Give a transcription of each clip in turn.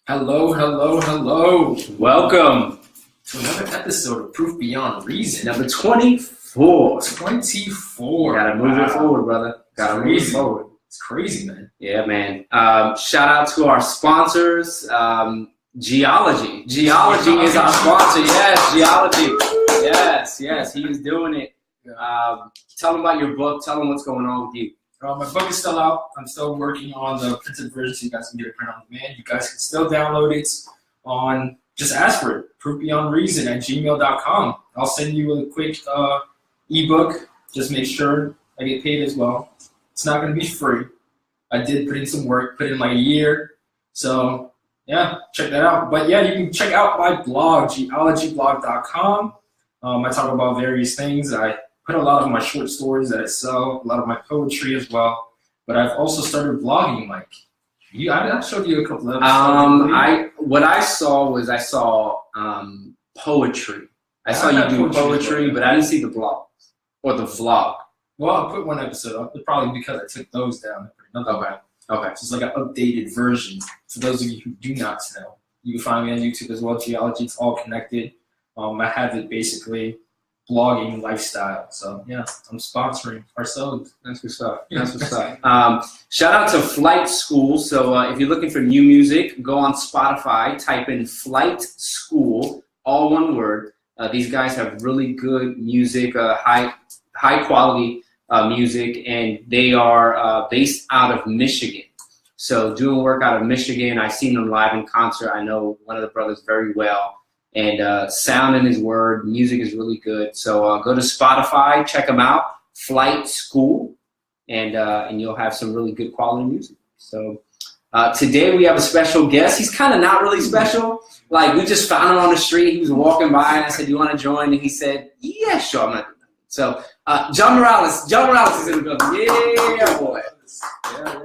Hello, hello, hello. Welcome To another episode of Proof Beyond Reason. number 24. 24. Gotta move it forward, brother. Gotta move it forward. It's crazy, man. Yeah, man. Shout out to our sponsors. Geology. Geology is our sponsor. Yes, Geology. Yes. He is doing it. Tell them about your book. Tell them what's going on with you. My book is still out. I'm still working on the printed version so you guys can get it printed on demand. You guys can still download it on, just ask for it, proofbeyondreason@gmail.com. I'll send you a quick ebook. Just make sure I get paid as well. It's not going to be free. I did put in some work, put in like a year. So, yeah, check that out. But, yeah, you can check out my blog, geologyblog.com. I talk about various things. I put a lot of my short stories that I sell, a lot of my poetry as well. But I've also started blogging, Mike. I showed you a couple of What I saw poetry. I saw you do poetry, but I didn't see the blogs or the vlog. Well, I'll put one episode up, probably because I took those down. Okay. So it's like an updated version. For those of you who do not know, you can find me on YouTube as well, Geology. It's all connected. I have it basically blogging lifestyle. So, yeah, I'm sponsoring ourselves. That's what's up. Shout out to Flight School. So if you're looking for new music, go on Spotify, type in Flight School, all one word. These guys have really good music, high quality music, and they are based out of Michigan. So doing work out of Michigan. I've seen them live in concert. I know one of the brothers very well. And sound in his word, music is really good. So go to Spotify, check them out, Flight School, and you'll have some really good quality music. So today we have a special guest. He's kind of not really special. Like, we just found him on the street. He was walking by, and I said, "Do you want to join?" And he said, "Yeah, sure, I'm not doing that." So John Morales is in the building. Yeah, boy. Yeah.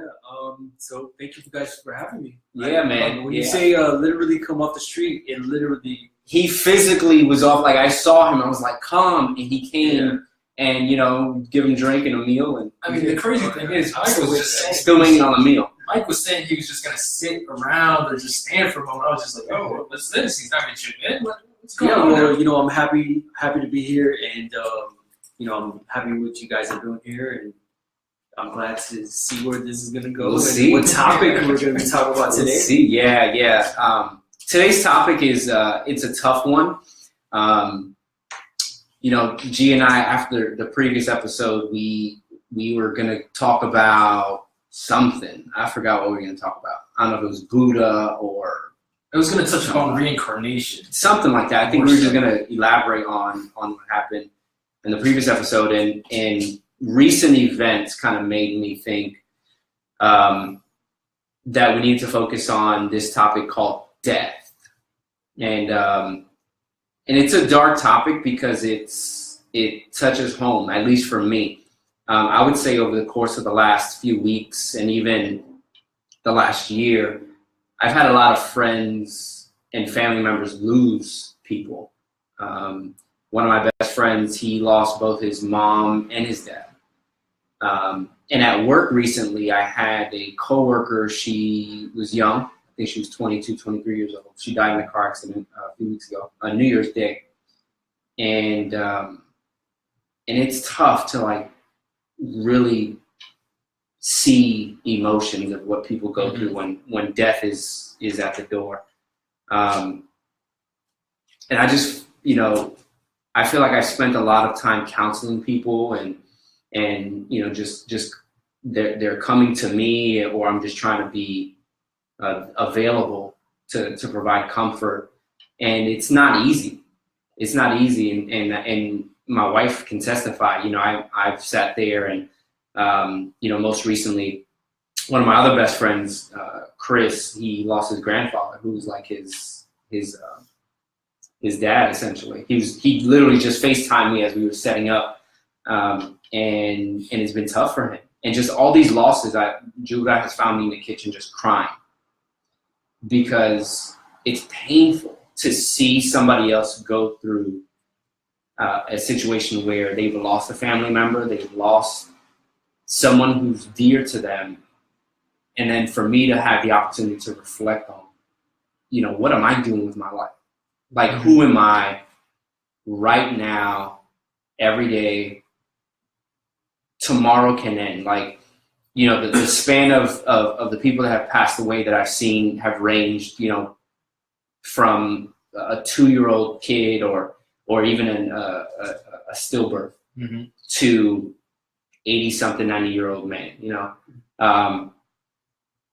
So thank you guys for having me. Yeah, man. When you say literally come off the street, it literally... He physically was off. Like, I saw him. I was like, "Come," and he came. And give him drink and a meal. And I mean, the crazy thing is, Mike was just saying, still waiting on a meal. Mike was saying he was just gonna sit around or just stand for a moment. I was just like, "Oh, what's this? He's not gonna chip in. What's going on?" Well, I'm happy to be here, and I'm happy with what you guys are doing here, and I'm glad to see where this is gonna go. We'll see what topic we're gonna be talking about today. We'll see. Yeah. Today's topic is it's a tough one. G and I, after the previous episode, we were gonna talk about something. I forgot what we were gonna talk about. I don't know if it was Buddha or it was gonna touch upon reincarnation, something like that. I think we were just gonna elaborate on what happened in the previous episode, and recent events kind of made me think that we need to focus on this topic called death. And it's a dark topic because it touches home, at least for me. I would say over the course of the last few weeks and even the last year, I've had a lot of friends and family members lose people. One of my best friends, he lost both his mom and his dad. And at work recently, I had a coworker. She was young. I think she was 22, 23 years old. She died in a car accident a few weeks ago, on New Year's Day. And it's tough to really see emotions of what people go through when death is at the door. And I just, I feel like I spent a lot of time counseling people and just they're coming to me, or I'm just trying to be available to provide comfort, and it's not easy. It's not easy, and my wife can testify. I've sat there, and most recently, one of my other best friends, Chris, he lost his grandfather, who was like his dad essentially. He literally just FaceTimed me as we were setting up, and it's been tough for him. And just all these losses, Judah has found me in the kitchen just crying, because it's painful to see somebody else go through a situation where they've lost a family member, they've lost someone who's dear to them, and then for me to have the opportunity to reflect what am I doing with my life? Like, who am I right now, every day? Tomorrow can end. Like, the span of the people that have passed away that I've seen have ranged, from a 2-year-old kid or even a stillbirth to 80-something, 90-year-old man.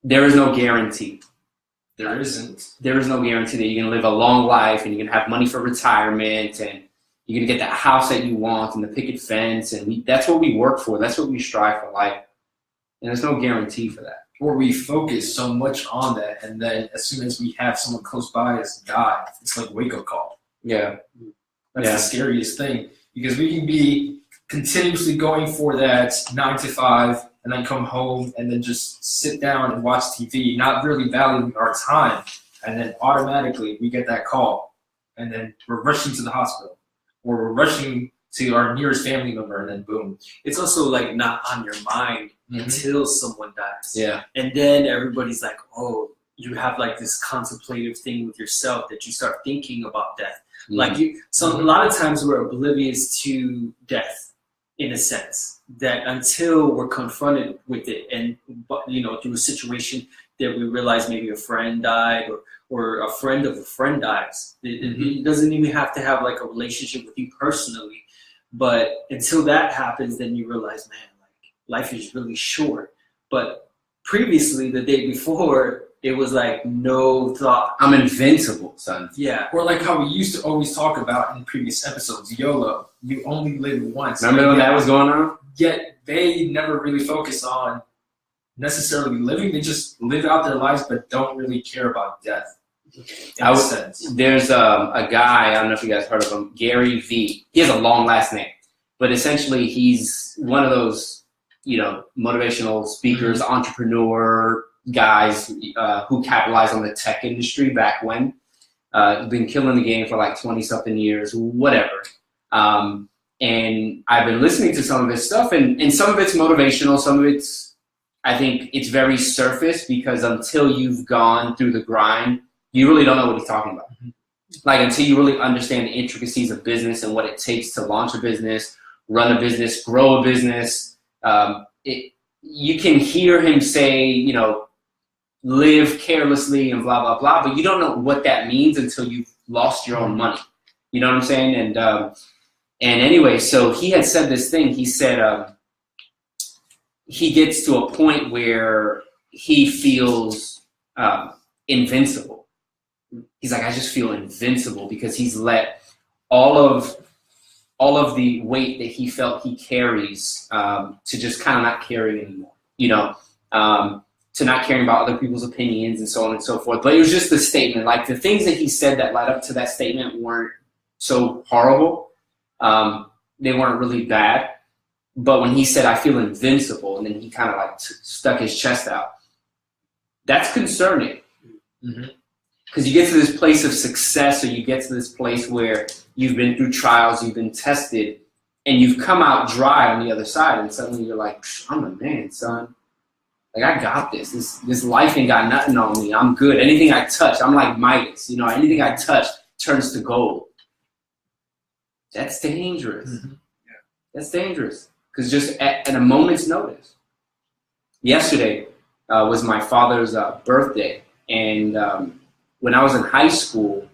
There is no guarantee. There isn't. There is no guarantee that you're going to live a long life and you're going to have money for retirement and you're going to get that house that you want and the picket fence. And that's what we work for. That's what we strive for life. And there's no guarantee for that. Or we focus so much on that, and then as soon as we have someone close by us die, it's like a wake-up call. Yeah. That's the scariest thing, because we can be continuously going for that 9 to 5 and then come home and then just sit down and watch TV, not really valuing our time. And then automatically we get that call, and then we're rushing to the hospital, or we're rushing to our nearest family member, and then boom. It's also like not on your mind until someone dies. Yeah. And then everybody's like, oh, you have like this contemplative thing with yourself that you start thinking about death. Like a lot of times we're oblivious to death, in a sense, that until we're confronted with it, and through a situation that we realize maybe a friend died or a friend of a friend dies. It doesn't even have to have like a relationship with you personally, but until that happens, then you realize, man, like life is really short. But previously, the day before, it was like no thought. I'm invincible, son. Yeah. Or like how we used to always talk about in previous episodes, YOLO. You only live once. Remember when that was going on? Yet they never really focus on necessarily living. They just live out their lives, but don't really care about death. In a sense. There's a guy, I don't know if you guys heard of him, Gary V. He has a long last name, but essentially he's one of those, motivational speakers, entrepreneur guys who capitalized on the tech industry back when. Been killing the game for like 20-something years, whatever. And I've been listening to some of his stuff, and some of it's motivational, some of it's, I think it's very surface, because until you've gone through the grind, you really don't know what he's talking about. Like, until you really understand the intricacies of business and what it takes to launch a business, run a business, grow a business, you can hear him say, live carelessly and blah, blah, blah, but you don't know what that means until you've lost your own money. You know what I'm saying? And anyway, so he had said this thing. He said he gets to a point where he feels invincible. He's like, I just feel invincible, because he's let all of the weight that he felt he carries to just kind of not carry anymore, to not caring about other people's opinions and so on and so forth. But it was just the statement. Like, the things that he said that led up to that statement weren't so horrible. They weren't really bad. But when he said, I feel invincible, and then he kind of like stuck his chest out, that's concerning. Because you get to this place of success, or you get to this place where you've been through trials, you've been tested, and you've come out dry on the other side, and suddenly you're like, I'm a man, son. Like, I got this. This life ain't got nothing on me. I'm good. Anything I touch, I'm like Midas. Anything I touch turns to gold. That's dangerous. That's dangerous. Because just at a moment's notice. Yesterday was my father's birthday, and when I was in high school,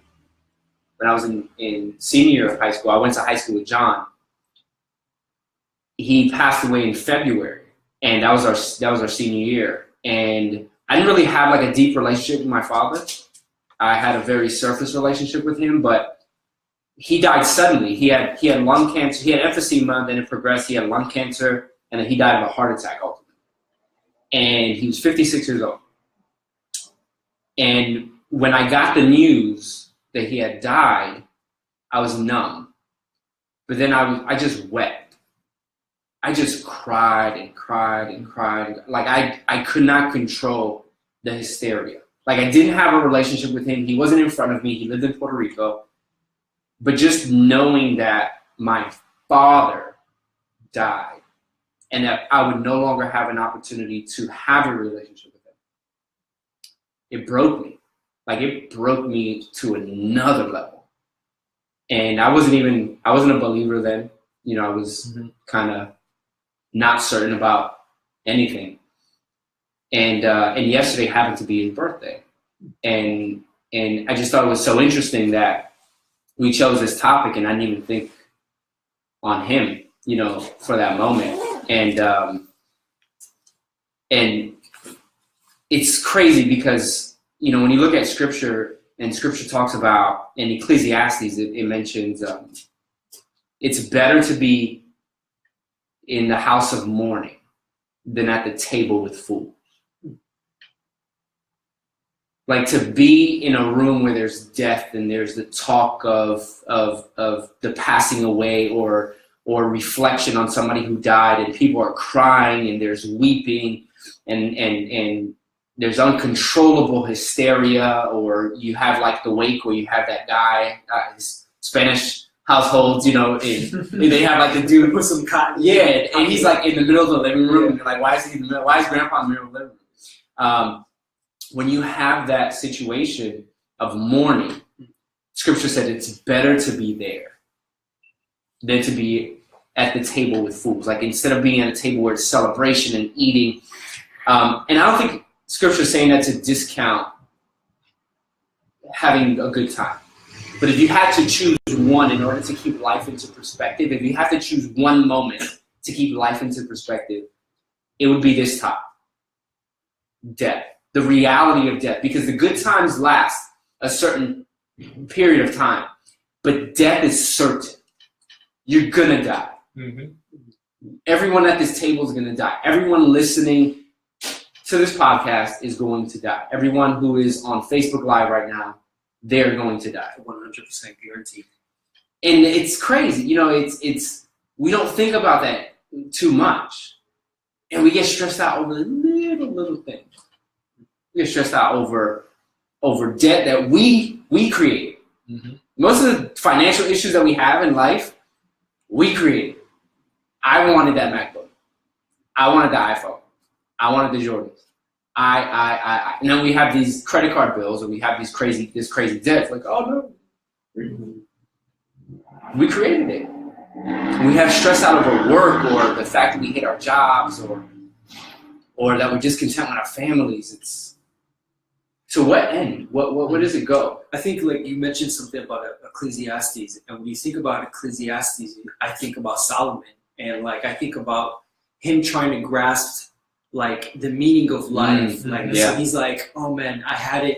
when I was in senior year of high school, I went to high school with John. He passed away in February, and that was our senior year. And I didn't really have like a deep relationship with my father. I had a very surface relationship with him, but he died suddenly. He had lung cancer. He had emphysema, then it progressed. He had lung cancer, and then he died of a heart attack ultimately. And he was 56 years old. And when I got the news that he had died, I was numb. But then I just wept. I just cried and cried and cried. Like, I could not control the hysteria. Like, I didn't have a relationship with him. He wasn't in front of me. He lived in Puerto Rico. But just knowing that my father died and that I would no longer have an opportunity to have a relationship with him, it broke me. Like, it broke me to another level. And I wasn't a believer then. You know, I was kind of not certain about anything. And yesterday happened to be his birthday. And I just thought it was so interesting that we chose this topic, and I didn't even think on him, you know, for that moment. And it's crazy because, you know, when you look at Scripture, and Scripture talks about, in Ecclesiastes, it mentions it's better to be in the house of mourning than at the table with fools. Like, to be in a room where there's death and there's the talk of the passing away or reflection on somebody who died, and people are crying and there's weeping and there's uncontrollable hysteria, or you have like the wake where you have that guy, Spanish households, you know, and they have like the dude put some cotton. Yeah, and he's like in the middle of the living room. And you're like, why is he in the middle? Why is Grandpa in the middle of the living room? When you have that situation of mourning, Scripture said it's better to be there than to be at the table with fools. Like, instead of being at a table where it's celebration and eating. And I don't think Scripture is saying that to discount having a good time. But if you had to choose one in order to keep life into perspective, if you have to choose one moment to keep life into perspective, it would be this time: death. The reality of death. Because the good times last a certain period of time, but death is certain. You're gonna die. Everyone at this table is gonna die. Everyone listening to this podcast is going to die. Everyone who is on Facebook Live right now, they're going to die. 100% guaranteed. And it's crazy. You know, it's we don't think about that too much. And we get stressed out over the little things. We get stressed out over debt that we created. Most of the financial issues that we have in life, we created. I wanted that MacBook. I wanted the iPhone. I wanted the Jordans. I. And then we have these credit card bills, and we have this crazy debt. Like, oh no, we created it. And we have stress out over work, or the fact that we hate our jobs, or that we're discontent with our families. It's to what end? Where does it go? I think, like, you mentioned something about Ecclesiastes, and when you think about Ecclesiastes, I think about Solomon, and like I think about him trying to grasp like the meaning of life. So he's like, oh man, I had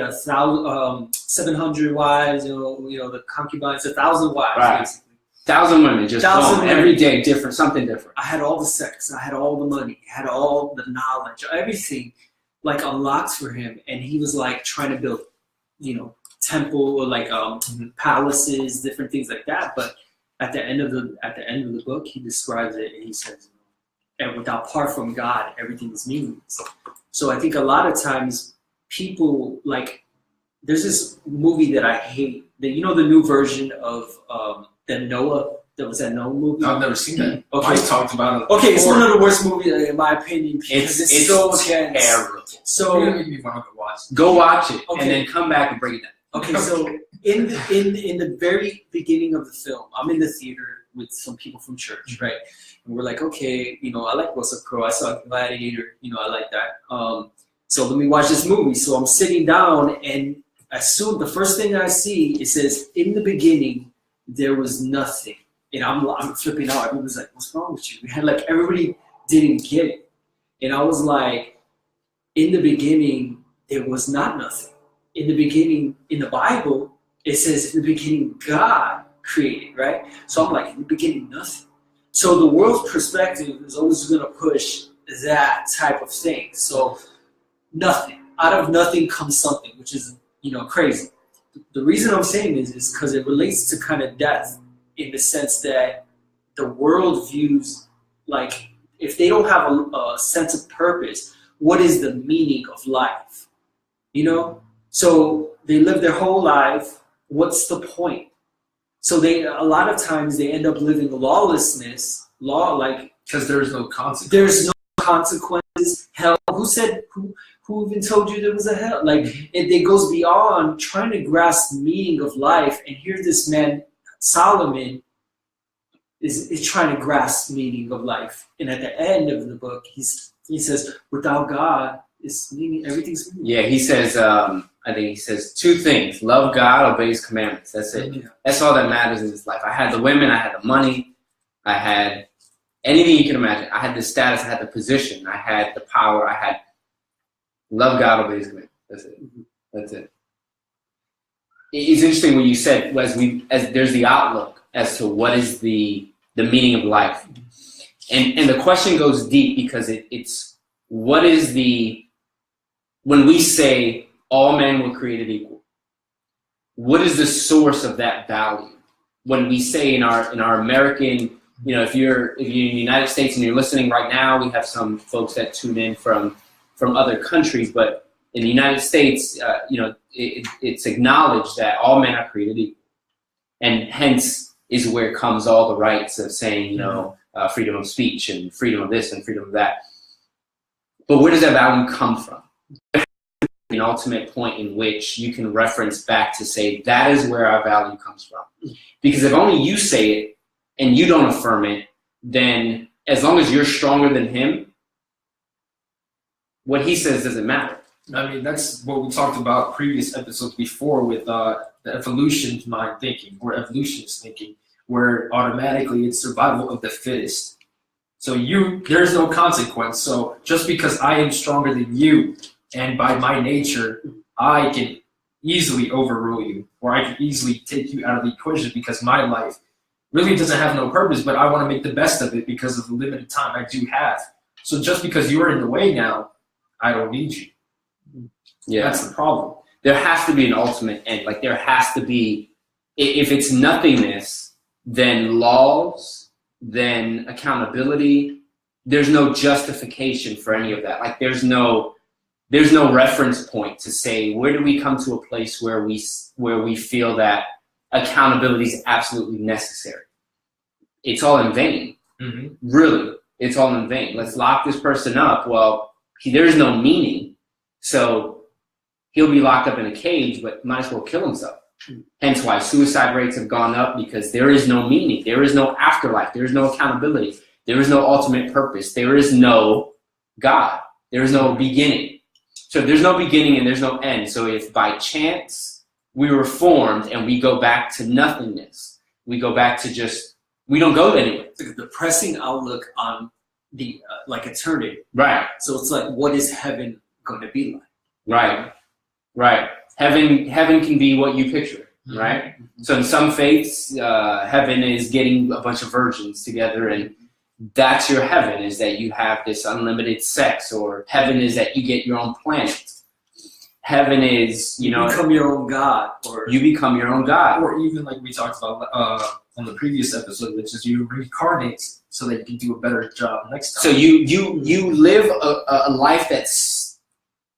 700 wives, you know, the concubines, 1,000 wives, right. Basically. 1,000 women, just every day, different, something different. I had all the sex, I had all the money, I had all the knowledge, everything like unlocked for him, and he was like trying to build, you know, temple or like palaces, different things like that. But at the end of the book, he describes it, and he says, and apart from God, everything is meaningless. So I think a lot of times people, like, there's this movie that I hate, that, you know, the new version of the Noah, that was that Noah movie? I've never seen that. Okay. I talked about it. Okay, it's one of the worst movies in my opinion, because it's so intense. Terrible. So you make me want to go watch it. Go watch it, Okay. and then come back and break it down. Okay, so in the very beginning of the film, I'm in the theater with some people from church, right? And we're like, okay, you know, I like Russell Crowe. I saw Gladiator, you know, I like that. So let me watch this movie. So I'm sitting down, and the first thing I see, it says, in the beginning, there was nothing. And I'm flipping out. Everyone's like, what's wrong with you? We had like, everybody didn't get it. And I was like, in the beginning, there was not nothing. In the beginning, in the Bible, it says in the beginning, God created, right? So I'm like, in the beginning, nothing. So the world's perspective is always going to push that type of thing. So nothing. Out of nothing comes something, which is, you know, crazy. The reason I'm saying this is because it relates to kind of death, in the sense that the world views, like, if they don't have a sense of purpose, what is the meaning of life? You know? So they live their whole life. What's the point? So a lot of times they end up living lawlessness, because there's no consequence. There's no consequences. is hell? Who said, who even told you there was a hell? Like, it goes beyond trying to grasp the meaning of life. And here this man, Solomon, is trying to grasp meaning of life. And at the end of the book, he says, without God, everything's meaningless. Yeah, he says, I think he says 2 things. Love God, obey his commandments. That's it. Yeah. That's all that matters in this life. I had the women, I had the money, I had anything you can imagine. I had the status, I had the position, I had the power, I had love God, obey his commandments. That's it. That's it. It's interesting when you said, as there's the outlook as to what is the meaning of life. And the question goes deep because it's what is when we say all men were created equal, what is the source of that value? When we say in our American, if you're in the United States and you're listening right now, we have some folks that tune in from other countries, but in the United States, it's acknowledged that all men are created equal, and hence is where comes all the rights of saying, freedom of speech and freedom of this and freedom of that. But where does that value come from? An ultimate point in which you can reference back to say that is where our value comes from. Because if only you say it and you don't affirm it, then as long as you're stronger than him, what he says doesn't matter. I mean, that's what we talked about previous episodes before with the evolution mind thinking, or evolutionist thinking, where automatically it's survival of the fittest. So there's no consequence. So just because I am stronger than you, and by my nature, I can easily overrule you, or I can easily take you out of the equation because my life really doesn't have no purpose, but I want to make the best of it because of the limited time I do have. So just because you're in the way now, I don't need you. Yeah, that's the problem. There has to be an ultimate end. Like there has to be, if it's nothingness, then laws, then accountability. There's no justification for any of that. Like there's no reference point to say where do we come to a place where we feel that accountability is absolutely necessary. It's all in vain. Mm-hmm. Really, it's all in vain. Let's lock this person up. Well, there's no meaning, so he'll be locked up in a cage, but might as well kill himself. Hence why suicide rates have gone up, because there is no meaning. There is no afterlife. There is no accountability. There is no ultimate purpose. There is no God. There is no beginning. So if there's no beginning and there's no end. So if by chance we were formed and we go back to nothingness, we go back to we don't go anywhere. It's like a depressing outlook on the eternity. Right. So it's like, what is heaven going to be like? Right. Right. Heaven can be what you picture, right? Mm-hmm. So in some faiths, heaven is getting a bunch of virgins together, and that's your heaven, is that you have this unlimited sex, or heaven is that you get your own planet. Heaven is, you become your own God, or you become your own God, or even like we talked about on the previous episode, which is you reincarnate so that you can do a better job next time. So you live a life that's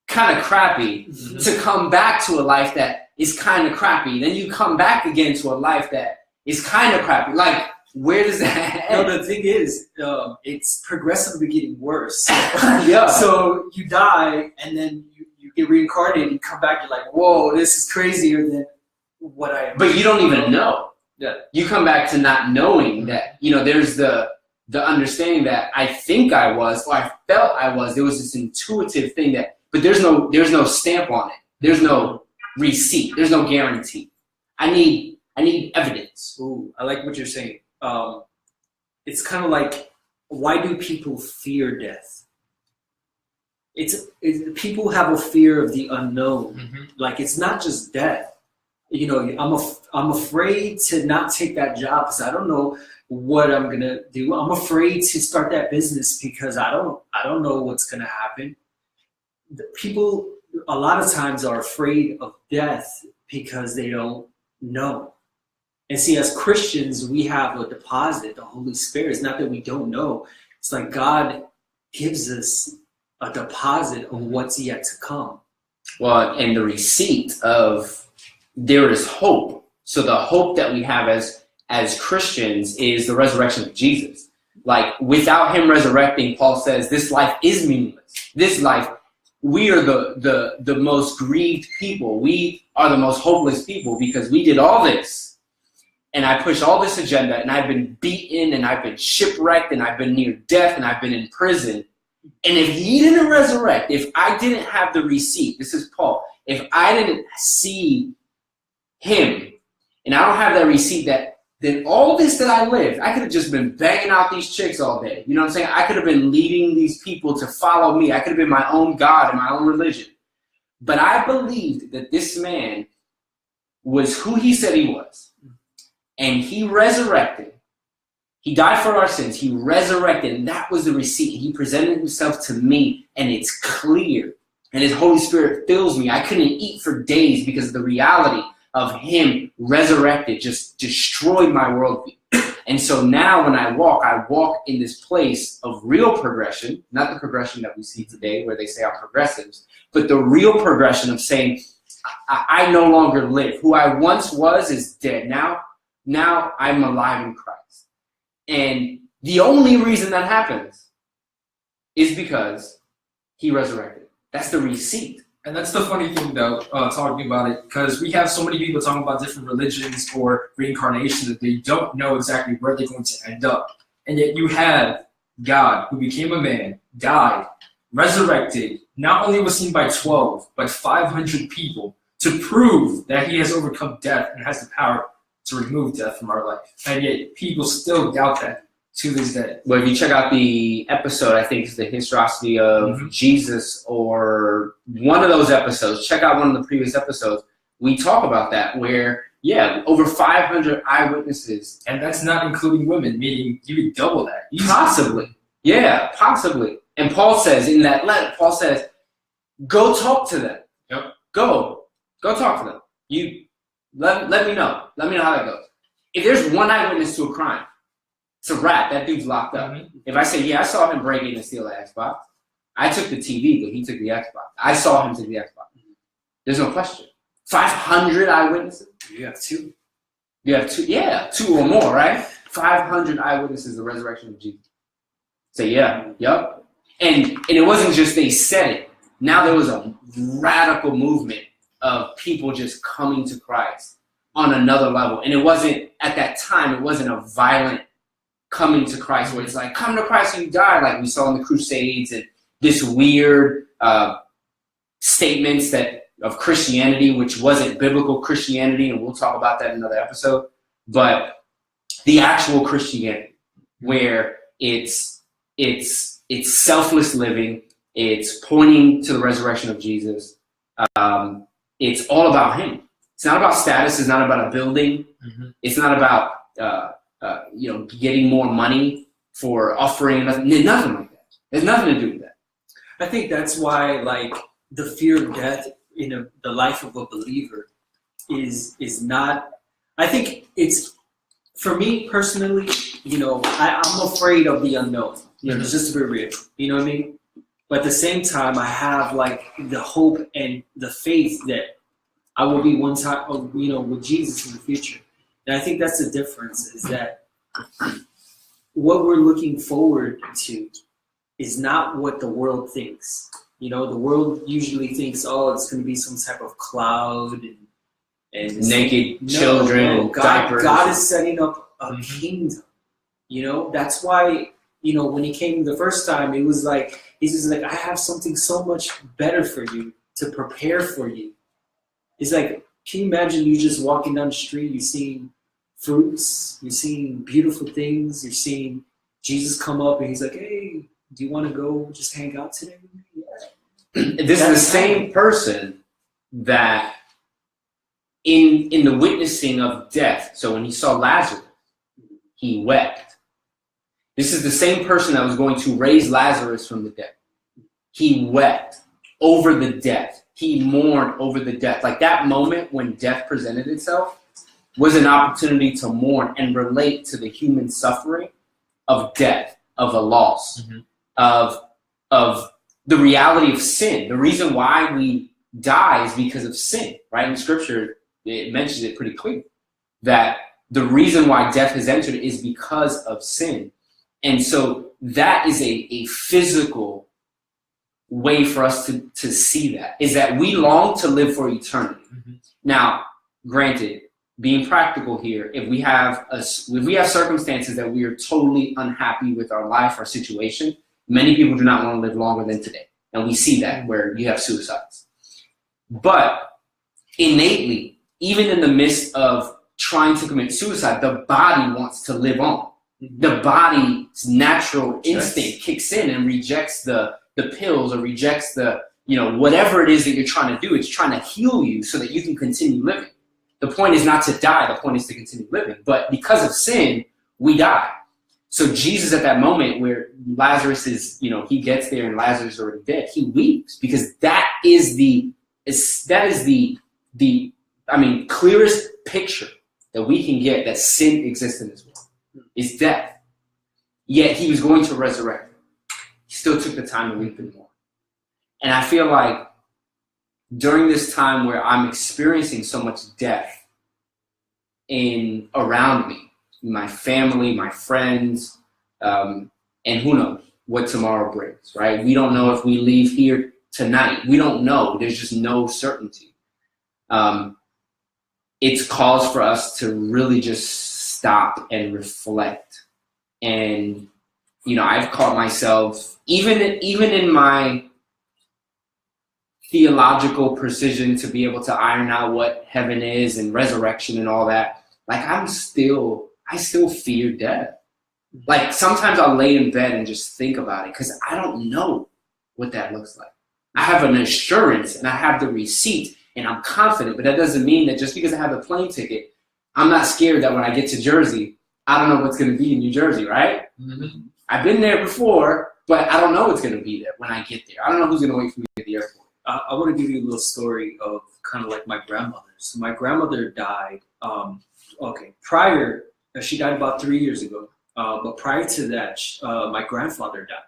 kind of crappy, mm-hmm. to come back to a life that is kind of crappy. Then you come back again to a life that is kind of crappy. Like, where does that end? No, the thing is, it's progressively getting worse. Yeah. So you die, and then you get reincarnated, you come back, you're like, whoa, this is crazier than what I am. But you don't even know. Yeah. You come back to not knowing that, there's the understanding that I think I was, or I felt I was. There was this intuitive thing that, but there's no stamp on it. There's no receipt. There's no guarantee. I need evidence. Ooh, I like what you're saying. It's kind of like, why do people fear death? It's people have a fear of the unknown. Mm-hmm. Like, it's not just death. I'm afraid to not take that job because I don't know what I'm gonna do. I'm afraid to start that business because I don't know what's gonna happen. People a lot of times are afraid of death because they don't know. And see, as Christians, we have a deposit, the Holy Spirit. It's not that we don't know. It's like God gives us a deposit of what's yet to come. Well, and the receipt of there is hope. So the hope that we have as Christians is the resurrection of Jesus. Like, without him resurrecting, Paul says, this life is meaningless. This life, we are the most grieved people. We are the most hopeless people because we did all this. And I pushed all this agenda, and I've been beaten, and I've been shipwrecked, and I've been near death, and I've been in prison. And if he didn't resurrect, if I didn't have the receipt, this is Paul, if I didn't see him, and I don't have that receipt, then all this that I lived, I could have just been banging out these chicks all day. You know what I'm saying? I could have been leading these people to follow me. I could have been my own God and my own religion. But I believed that this man was who he said he was. And he resurrected. He died for our sins. He resurrected, and that was the receipt. He presented himself to me, and it's clear. And his Holy Spirit fills me. I couldn't eat for days because the reality of him resurrected just destroyed my worldview. And so now when I walk in this place of real progression, not the progression that we see today where they say I'm progressives, but the real progression of saying, I no longer live. Who I once was is dead. Now I'm alive in Christ. And the only reason that happens is because he resurrected. That's the receipt. And that's the funny thing, though, talking about it, because we have so many people talking about different religions or reincarnation that they don't know exactly where they're going to end up. And yet you have God, who became a man, died, resurrected, not only was seen by 12, but 500 people to prove that he has overcome death and has the power to remove death from our life. And yet people still doubt that to this day. Well, if you check out the episode, I think it's the Historicity of Jesus, or one of those episodes, check out one of the previous episodes, we talk about that where, yeah, over 500 eyewitnesses. And that's not including women, meaning you would double that. Easily. Possibly. Yeah, possibly. And Paul says in that letter, Paul says, go talk to them. Yep. Go talk to them. You let me know. Let me know how that goes. If there's one eyewitness to a crime, it's a wrap. That dude's locked up. Mm-hmm. If I say, yeah, I saw him break in and steal an Xbox. I took the TV, but he took the Xbox. I saw him take the Xbox. There's no question. 500 eyewitnesses? You have two. You have two? Yeah, two or more, right? 500 eyewitnesses, the resurrection of Jesus. Say, yeah, yep. And it wasn't just they said it. Now there was a radical movement of people just coming to Christ on another level. And it wasn't, at that time, it wasn't a violent coming to Christ where it's like, come to Christ and you die, like we saw in the Crusades, and this weird statements that of Christianity, which wasn't biblical Christianity, and we'll talk about that in another episode, but the actual Christianity, where it's selfless living, it's pointing to the resurrection of Jesus. It's all about him. It's not about status. It's not about a building. Mm-hmm. It's not about getting more money for offering. Nothing like that. There's nothing to do with that. I think that's why, like, the fear of death in the life of a believer is not. I think it's, for me personally, I'm afraid of the unknown. Just to be real. You know what I mean? But at the same time, I have like the hope and the faith that I will be one time, with Jesus in the future. And I think that's the difference, is that what we're looking forward to is not what the world thinks. The world usually thinks, oh, it's going to be some type of cloud and naked children and diapers. God is setting up a kingdom. That's why, when he came the first time, it was like, he's just like, I have something so much better for you, to prepare for you. It's like, can you imagine you just walking down the street, you're seeing fruits, you're seeing beautiful things, you're seeing Jesus come up and he's like, hey, do you want to go just hang out today with me? Yeah. This is the same person that in the witnessing of death, so when he saw Lazarus, he wept. This is the same person that was going to raise Lazarus from the dead. He wept over the death. He mourned over the death. Like, that moment when death presented itself was an opportunity to mourn and relate to the human suffering of death, of a loss, of the reality of sin. The reason why we die is because of sin, right? In Scripture, it mentions it pretty clearly, that the reason why death has entered is because of sin. And so that is a physical way for us to see that, is that we long to live for eternity. Mm-hmm. Now, granted, being practical here, if we have circumstances that we are totally unhappy with our life, our situation, many people do not want to live longer than today. And we see that where you have suicides. But innately, even in the midst of trying to commit suicide, the body wants to live on. The body's natural instinct kicks in and rejects the pills or rejects the, whatever it is that you're trying to do. It's trying to heal you so that you can continue living. The point is not to die. The point is to continue living. But because of sin, we die. So Jesus at that moment where Lazarus is, he gets there and Lazarus is already dead, he weeps because that is the clearest picture that we can get that sin exists in this world is death. Yet he was going to resurrect. He still took the time to weep and mourn. And I feel like during this time where I'm experiencing so much death around me, my family, my friends, and who knows what tomorrow brings, right? We don't know if we leave here tonight. We don't know. There's just no certainty. It's cause for us to really just stop and reflect. And, I've caught myself, even in my theological precision to be able to iron out what heaven is and resurrection and all that, like I still fear death. Like sometimes I'll lay in bed and just think about it because I don't know what that looks like. I have an assurance and I have the receipt and I'm confident, but that doesn't mean that just because I have the plane ticket, I'm not scared that when I get to Jersey, I don't know what's going to be in New Jersey, right? Mm-hmm. I've been there before, but I don't know what's going to be there when I get there. I don't know who's going to wait for me at the airport. I want to give you a little story of kind of like my grandmother. So my grandmother died, she died about 3 years ago. But prior to that, my grandfather died.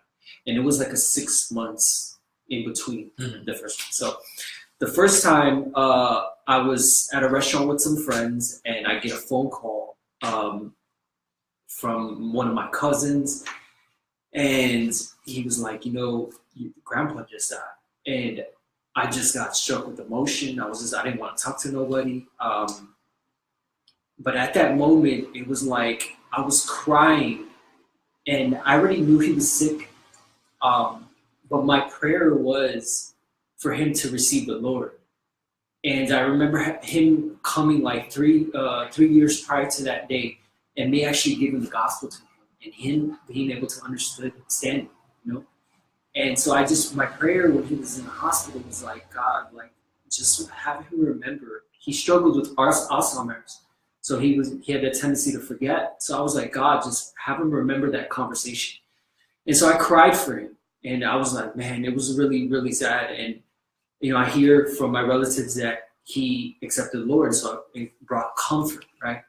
And it was like a 6 months in between the first one. So the first time I was at a restaurant with some friends and I get a phone call from one of my cousins. And he was like, grandpa just died. And I just got struck with emotion. I didn't want to talk to nobody. But at that moment, it was like I was crying and I already knew he was sick. But my prayer was for him to receive the Lord. And I remember him coming like 3 years prior to that day and me actually giving the gospel to him and him being able to understand it, And so my prayer when he was in the hospital was like, God, like just have him remember. He struggled with Alzheimer's. So he had that tendency to forget. So I was like, God, just have him remember that conversation. And so I cried for him. And I was like, man, it was really, really sad. And, I hear from my relatives that he accepted the Lord. So it brought comfort, right?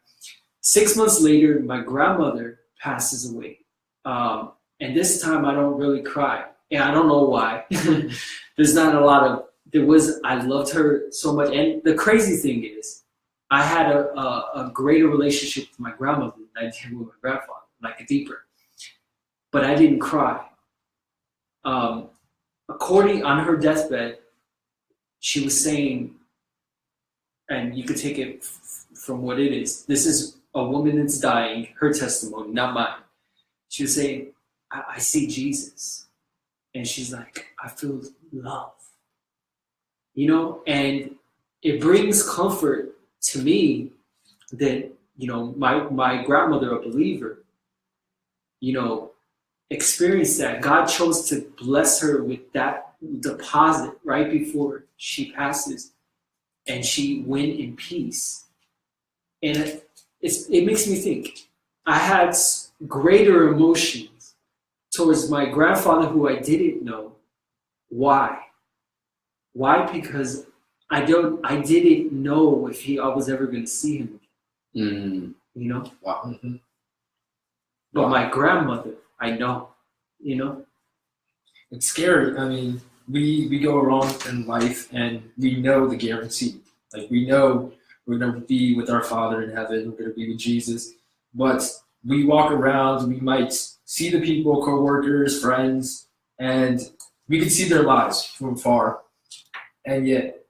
6 months later, my grandmother passes away. And this time I don't really cry. And I don't know why. There's not a lot of, I loved her so much. And the crazy thing is, I had a greater relationship with my grandmother than I did with my grandfather, like a deeper. But I didn't cry. According on her deathbed, she was saying, and you could take it from what it is. This is a woman that's dying, her testimony, not mine. She was saying, I see Jesus. And she's like, I feel love. And it brings comfort to me that, my grandmother, a believer, experienced that. God chose to bless her with that deposit right before she passes. And she went in peace. And it makes me think. I had greater emotions towards my grandfather who I didn't know. Why? Why? Because I didn't know if I was ever going to see him again. Wow. Mm-hmm. But my grandmother, I know, It's scary. I mean, we go around in life and we know the guarantee. Like we know we're going to be with our Father in heaven. We're going to be with Jesus. But we walk around, we might see the people, co-workers, friends, and we could see their lives from far. And yet,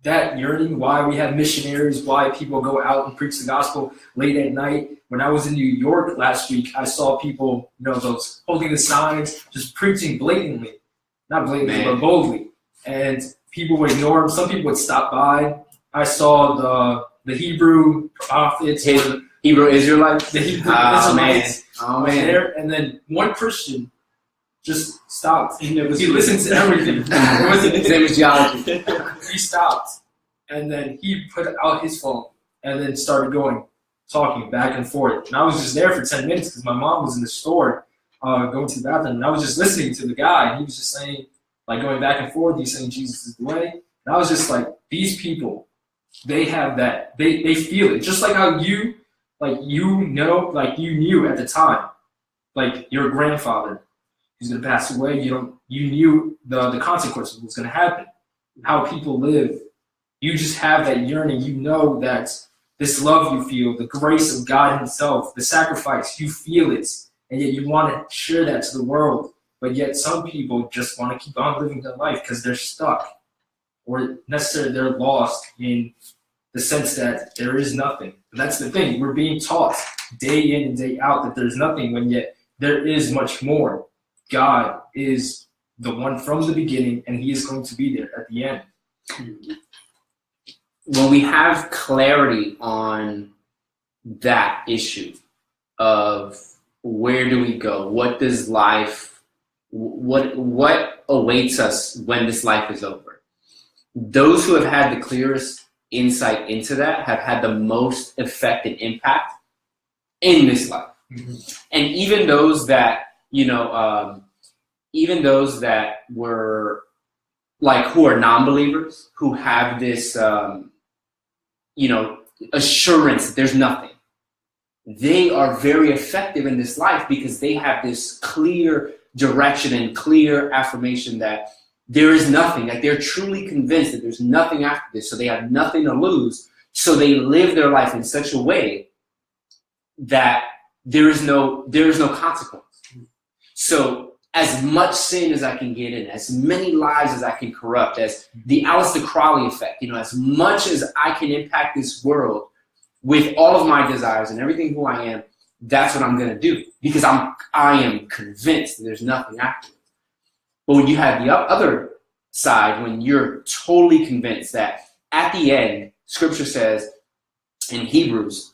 that yearning, why we have missionaries, why people go out and preach the gospel late at night. When I was in New York last week, I saw people, those holding the signs, just preaching blatantly. Not blatantly, but boldly. And people would ignore them. Some people would stop by. I saw the Hebrew prophets. Hebrew Israelites? The Hebrew Israelites. Oh, man. There. And then one Christian just stopped. He listened to everything. His name is geology. He stopped. And then he put out his phone and then started talking back and forth. And I was just there for 10 minutes because my mom was in the store going to the bathroom. And I was just listening to the guy. And he was just saying, going back and forth. He's saying Jesus is the way. And I was just like, these people, they have that. They feel it. Just like how you knew at the time, your grandfather who's going to pass away, you knew the consequences of what's going to happen, how people live. You just have that yearning. You know that this love you feel, the grace of God himself, the sacrifice, you feel it. And yet you want to share that to the world. But yet some people just want to keep on living their life because they're stuck. Or necessarily they're lost in the sense that there is nothing. But that's the thing. We're being taught day in and day out that there's nothing, when yet there is much more. God is the one from the beginning, and he is going to be there at the end. When we have clarity on that issue of where do we go, what does life, what awaits us when this life is over, those who have had the clearest insight into that have had the most effect and impact in this life. Mm-hmm. And even those that, even those that were who are non-believers, who have this, assurance that there's nothing, they are very effective in this life because they have this clear direction and clear affirmation that there is nothing. They're truly convinced that there's nothing after this, so they have nothing to lose. So they live their life in such a way that there is no consequence. So as much sin as I can get in, as many lives as I can corrupt, as the Aleister Crowley effect, as much as I can impact this world with all of my desires and everything who I am, that's what I'm going to do, because I am convinced that there's nothing after it. But when you have the other side, when you're totally convinced that at the end, Scripture says in Hebrews,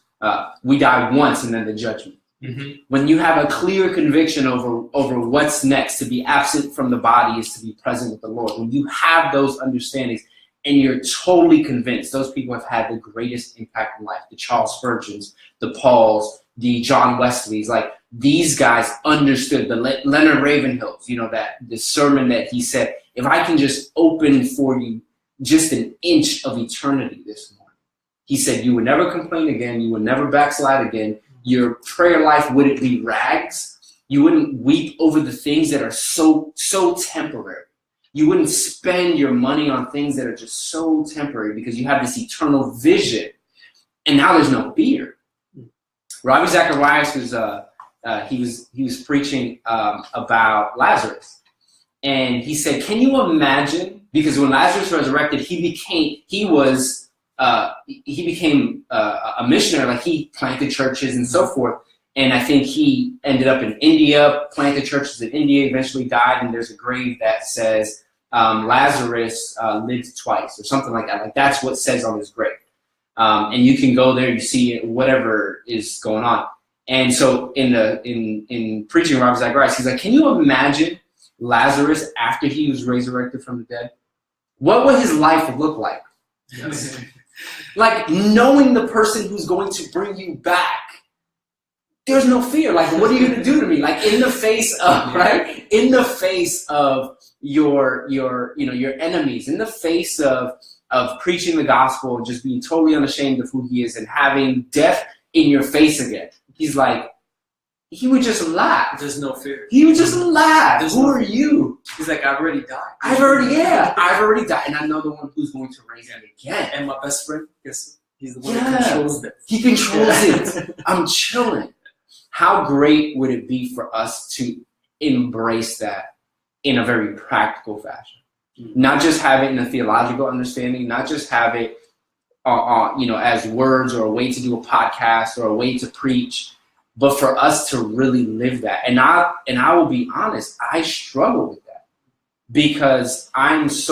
we die once and then the judgment. Mm-hmm. When you have a clear conviction over what's next, to be absent from the body is to be present with the Lord. When you have those understandings and you're totally convinced, those people have had the greatest impact in life. The Charles Spurgeons, the Pauls, the John Wesleys, these guys understood. The Leonard Ravenhills, that the sermon that he said, if I can just open for you just an inch of eternity this morning, he said, you would never complain again. You would never backslide again. Your prayer life wouldn't be rags. You wouldn't weep over the things that are so temporary. You wouldn't spend your money on things that are just so temporary because you have this eternal vision. And now there's no fear. Ravi Zacharias was preaching about Lazarus, and he said, "Can you imagine?" Because when Lazarus resurrected, he became a missionary. He planted churches and so forth. And I think he ended up in India, planted churches in India, eventually died. And there's a grave that says Lazarus lived twice or something like that. That's what it says on his grave. And you can go there, you see whatever is going on. And so in preaching Ravi Zacharias, he's like, can you imagine Lazarus after he was resurrected from the dead? What would his life look like? Yes. Knowing the person who's going to bring you back, there's no fear. What are you going to do to me? In the face of, right? In the face of your enemies, in the face of preaching the gospel, just being totally unashamed of who he is and having death in your face again. He's he would just laugh. There's no fear. He would just laugh. Who are you? He's like, I've already died. I've already died. And I know the one who's going to raise him again. And my best friend, he's the one who controls it. He controls it. I'm chilling. How great would it be for us to embrace that in a very practical fashion? Not just have it in a theological understanding, not just have it as words or a way to do a podcast or a way to preach, but for us to really live that. And I will be honest, I struggle with that because it's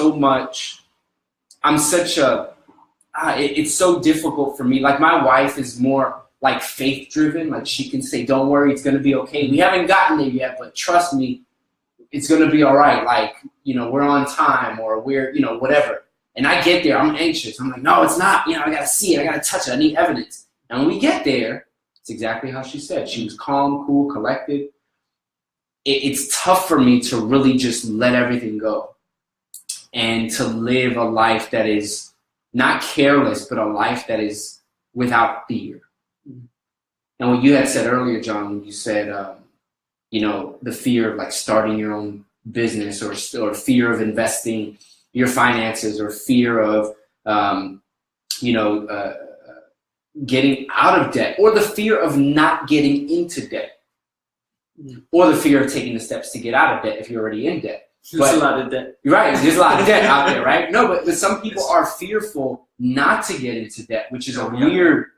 so difficult for me. Like my wife is more like faith driven. Like she can say, don't worry, it's going to be okay. We haven't gotten there yet, but trust me, it's going to be all right. Like, we're on time or we're, whatever. And I get there, I'm anxious. I'm like, no, it's not. I got to see it. I got to touch it. I need evidence. And when we get there, it's exactly how she said. She was calm, cool, collected. It's tough for me to really just let everything go and to live a life that is not careless, but a life that is without fear. And what you had said earlier, John, you said, the fear of like starting your own business or fear of investing your finances or fear of, getting out of debt or the fear of not getting into debt or the fear of taking the steps to get out of deat if you're already in debt. There's a lot of debt. Right. There's a lot of debt out there, right? No, but some people are fearful not to get into debt, which is a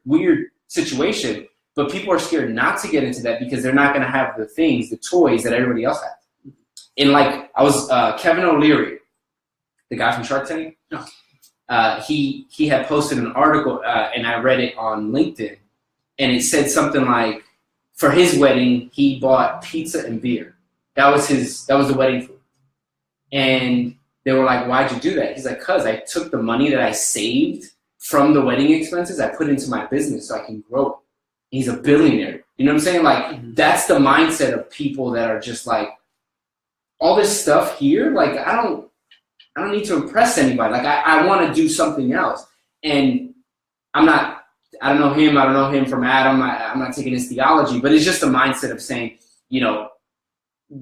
weird situation. But people are scared not to get into that because they're not going to have the things, the toys that everybody else has. And like Kevin O'Leary, the guy from Shark Tank. No. He had posted an article and I read it on LinkedIn, and it said something like, for his wedding, he bought pizza and beer. That was the wedding food. And they were like, why'd you do that? He's like, cause I took the money that I saved from the wedding expenses, I put into my business so I can grow it. He's a billionaire. You know what I'm saying? Like, that's the mindset of people that are just like, all this stuff here, like, I don't need to impress anybody. Like, I want to do something else. And I don't know him from Adam. I'm not taking his theology, but it's just a mindset of saying,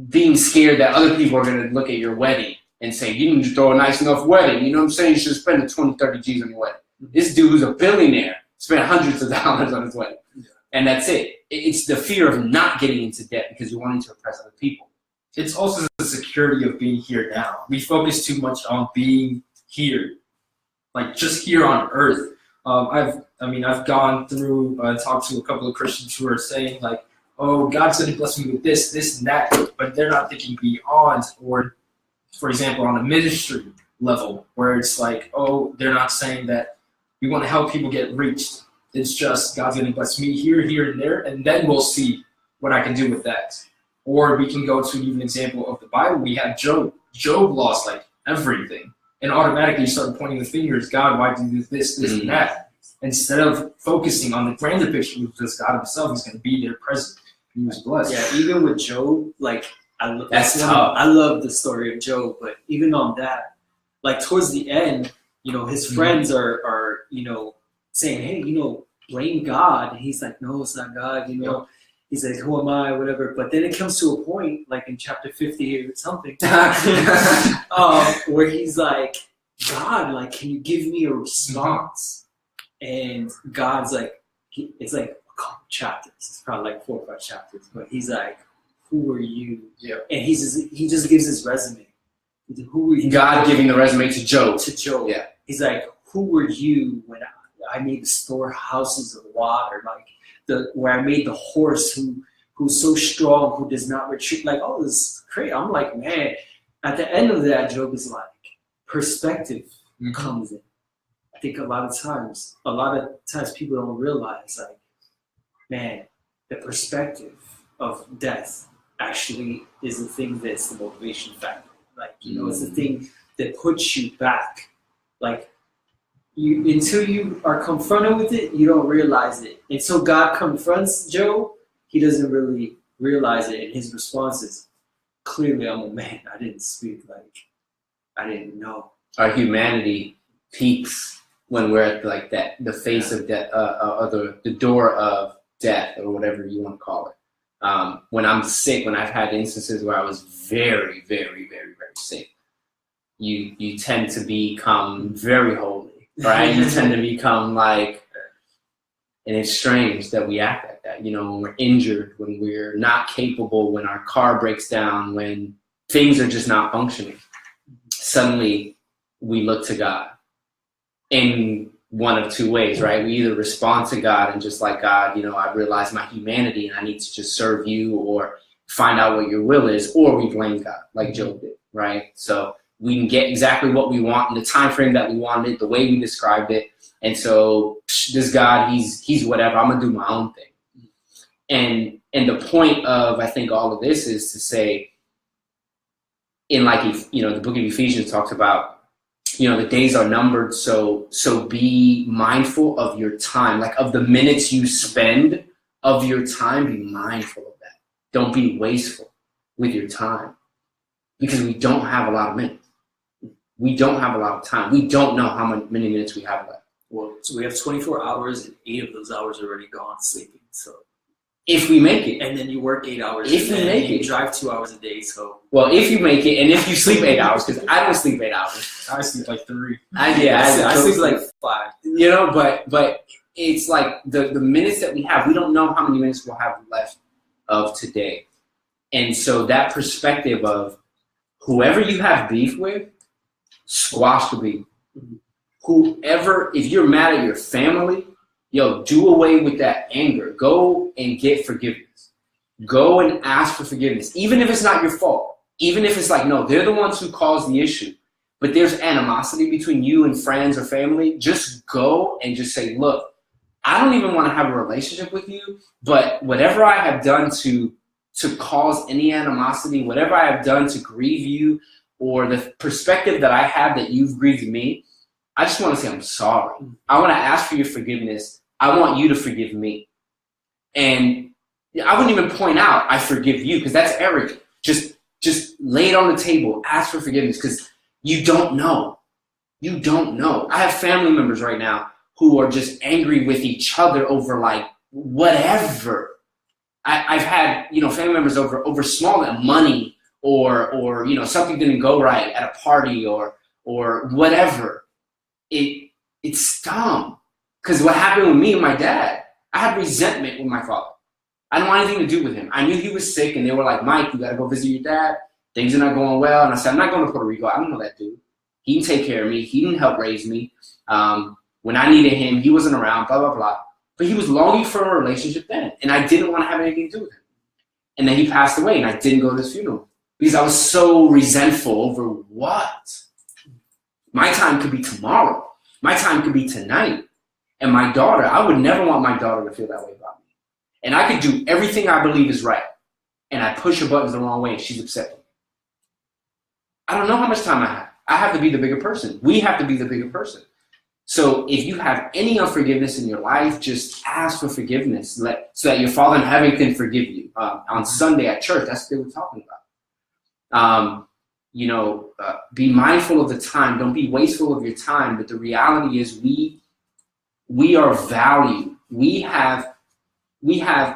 being scared that other people are going to look at your wedding and say, you didn't throw a nice enough wedding. You know what I'm saying? You should spend the 20, 30 G's on your wedding. This dude who's a billionaire spent hundreds of dollars on his wedding. Yeah. And that's it. It's the fear of not getting into debt because you're wanting to impress other people. It's also the security of being here now. We focus too much on being here, like just here on earth. I've gone through, talked to a couple of Christians who are saying like, oh, God's going to bless me with this, and that, but they're not thinking beyond, or for example, on a ministry level where it's like, oh, they're not saying that we want to help people get reached. It's just God's going to bless me here, here, and there, and then we'll see what I can do with that. Or we can go to an even example of the Bible. We have Job. Job lost like everything. And automatically you start pointing the fingers, God, why do you do this, and that? Instead of focusing on the grander picture, which is God himself is going to be there present. He was blessed. Yeah, even with Job, like, that's tough. I love the story of Job, but even on that, like towards the end, his friends are saying, hey, blame God. And he's like, no, it's not God, He's like, who am I, whatever. But then it comes to a point, like in chapter 50 or something, where he's like, God, like, can you give me a response? And God's like, it's like a couple chapters. It's probably like 4 or 5 chapters. But he's like, who are you? Yeah. And he just gives his resume. Who are you? God giving the resume to Job. To Job. Yeah. He's like, who were you when I made the storehouses of water? Like, where I made the horse who's so strong, who does not retreat. Like, oh, this is great. I'm like, man, at the end of that, Job is like, perspective comes in. I think a lot of times people don't realize, like, man, the perspective of death actually is the thing that's the motivation factor. Like, it's the thing that puts you back. Like, until you are confronted with it, you don't realize it. And so God confronts Job, he doesn't really realize it. And his response is, clearly I'm a man. I didn't speak, like, I didn't know. Our humanity peaks when we're at like that, the face of death, or the door of death, or whatever you want to call it. When I'm sick, when I've had instances where I was very, very, very, very sick, you tend to become very holy. Right, you tend to become like, and it's strange that we act like that. when we're injured, when we're not capable, when our car breaks down, when things are just not functioning, suddenly we look to God in one of two ways, right? We either respond to God and just like, God, I realize my humanity and I need to just serve you or find out what your will is, or we blame God like Job did, right? So we can get exactly what we want in the time frame that we wanted, the way we described it. And so this God, he's whatever, I'm gonna do my own thing. And the point of, I think, all of this is to say, in the book of Ephesians talks about, the days are numbered, so be mindful of your time, like of the minutes you spend of your time, be mindful of that. Don't be wasteful with your time, because we don't have a lot of minutes. We don't have a lot of time. We don't know how many minutes we have left. Well, so we have 24 hours, and 8 of those hours are already gone sleeping. So if we make it, and then you work 8 hours, if we make you it, drive 2 hours a day. So if you make it, and if you sleep 8 hours, because I don't sleep 8 hours. I sleep like 3. I sleep like 5. But it's like the minutes that we have. We don't know how many minutes we'll have left of today, and so that perspective of whoever you have beef with, squash the beef. Whoever, if you're mad at your family, do away with that anger. Go and get forgiveness. Go and ask for forgiveness, even if it's not your fault. Even if it's like, no, they're the ones who caused the issue, but there's animosity between you and friends or family. Just go and just say, look, I don't even want to have a relationship with you, but whatever I have done to cause any animosity, whatever I have done to grieve you, or the perspective that I have that you've grieved me, I just want to say I'm sorry. I want to ask for your forgiveness. I want you to forgive me. And I wouldn't even point out I forgive you, because that's arrogant. Just lay it on the table. Ask for forgiveness, because you don't know. You don't know. I have family members right now who are just angry with each other over like whatever. I've had family members over small money or something didn't go right at a party or whatever. It's dumb, because what happened with me and my dad, I had resentment with my father. I didn't want anything to do with him. I knew he was sick, and they were like, Mike, you got to go visit your dad. Things are not going well. And I said, I'm not going to Puerto Rico. I don't know that dude. He didn't take care of me. He didn't help raise me. When I needed him, he wasn't around, blah, blah, blah. But he was longing for a relationship then, and I didn't want to have anything to do with him. And then he passed away, and I didn't go to his funeral because I was so resentful over what? My time could be tomorrow. My time could be tonight. And my daughter, I would never want my daughter to feel that way about me. And I could do everything I believe is right, and I push her buttons the wrong way, and she's upset with me. I don't know how much time I have. I have to be the bigger person. We have to be the bigger person. So if you have any unforgiveness in your life, just ask for forgiveness so that your Father in heaven can forgive you. On Sunday at church, that's what they were talking about. Be mindful of the time. Don't be wasteful of your time. But the reality is we are valued. We have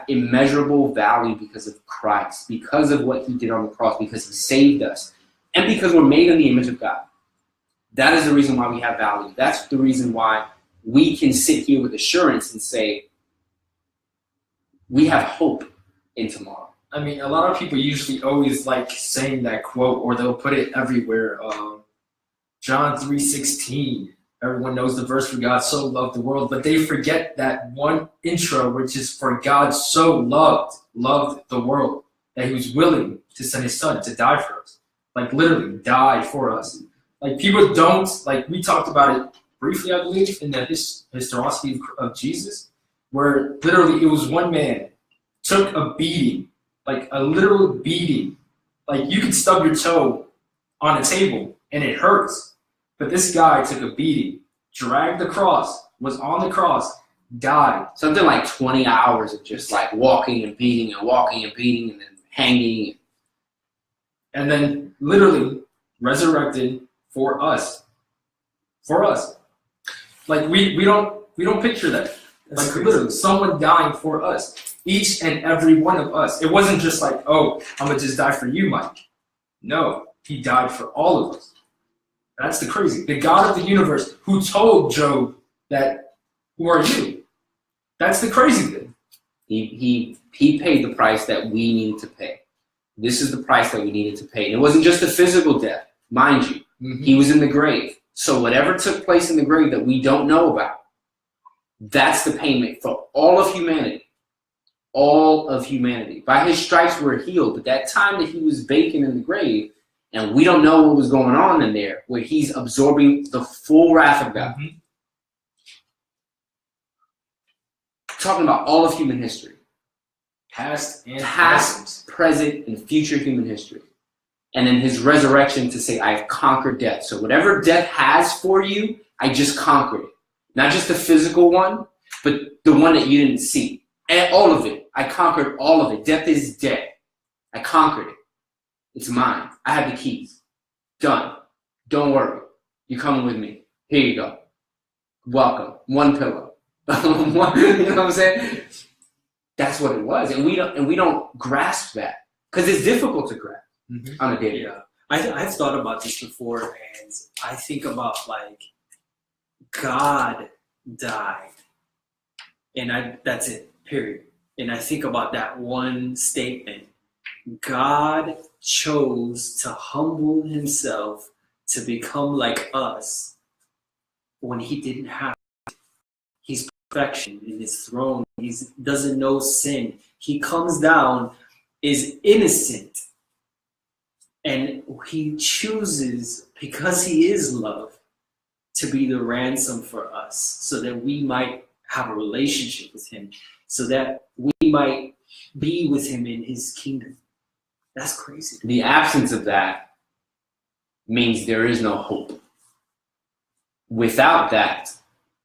immeasurable value because of Christ, because of what he did on the cross, because he saved us, and because we're made in the image of God. That is the reason why we have value. That's the reason why we can sit here with assurance and say, we have hope in tomorrow. I mean, a lot of people usually always like saying that quote, or they'll put it everywhere. John 3:16. Everyone knows the verse, for God so loved the world, but they forget that one intro, which is for God so loved the world, that he was willing to send his son to die for us. Like literally died for us. Like people don't, like we talked about it briefly, I believe, in the historicity of Jesus, where literally it was one man took a beating, like a literal beating. Like you could stub your toe on a table and it hurts. But this guy took a beating, dragged the cross, was on the cross, died. Something like 20 hours of just like walking and beating and walking and beating and then hanging. And then literally resurrected for us. For us. Like we don't picture that. That's like crazy. Literally someone dying for us. Each and every one of us. It wasn't just like, oh, I'm gonna just die for you, Mike. No, he died for all of us. That's the crazy. The God of the universe who told Job that, who are you? That's the crazy thing. He paid the price that we needed to pay. This is the price that we needed to pay. And it wasn't just a physical death, mind you. Mm-hmm. He was in the grave. So whatever took place in the grave that we don't know about, that's the payment for all of humanity. All of humanity. By his stripes we're healed. But that time that he was vacant in the grave, and we don't know what was going on in there, where he's absorbing the full wrath of God. Mm-hmm. Talking about all of human history. Past, present, and future human history. And then his resurrection to say, I've conquered death. So whatever death has for you, I just conquered it. Not just the physical one, but the one that you didn't see. And all of it. I conquered all of it. Death is dead. I conquered it. It's mine. I have the keys. Done. Don't worry. You're coming with me. Here you go. Welcome. One pillow. You know what I'm saying? That's what it was. And we don't grasp that. Because it's difficult to grasp on a daily. Yeah. I've thought about this before, and I think about like God died. And that's it. Period. And I think about that one statement. God chose to humble himself to become like us when he didn't have to. He's perfection in his throne. He doesn't know sin. He comes down, is innocent, and he chooses, because he is love, to be the ransom for us so that we might have a relationship with him, so that we might be with him in his kingdom. That's crazy. The absence of that means there is no hope. Without that,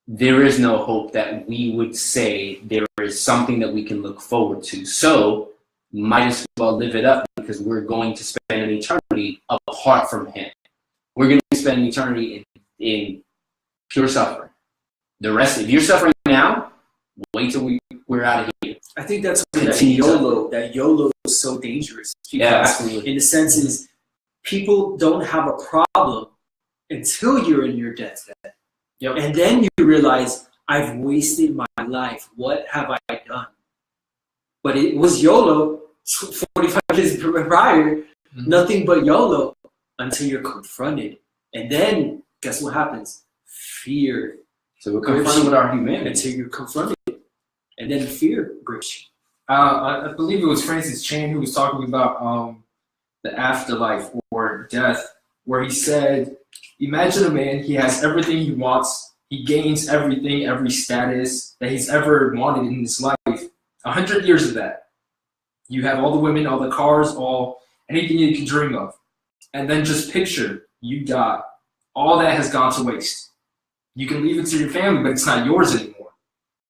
there is no hope that we would say there is something that we can look forward to. So, might as well live it up, because we're going to spend an eternity apart from him. We're going to spend an eternity in pure suffering. The rest, if you're suffering now, wait till we're out of here. I think that's why that YOLO is so dangerous. Yeah, absolutely. In the sense is, people don't have a problem until you're in your deathbed. Yep. And then you realize, I've wasted my life. What have I done? But it was YOLO 45 years prior, nothing but YOLO, until you're confronted. And then, guess what happens? Fear. So we're confronted with our humanity. Until you're confronted. And then fear grips you. I believe it was Francis Chan who was talking about the afterlife or death, where he said, imagine a man, he has everything he wants, he gains everything, every status that he's ever wanted in his life. 100 years of that. You have all the women, all the cars, anything you can dream of. And then just picture, you die. All that has gone to waste. You can leave it to your family, but it's not yours anymore.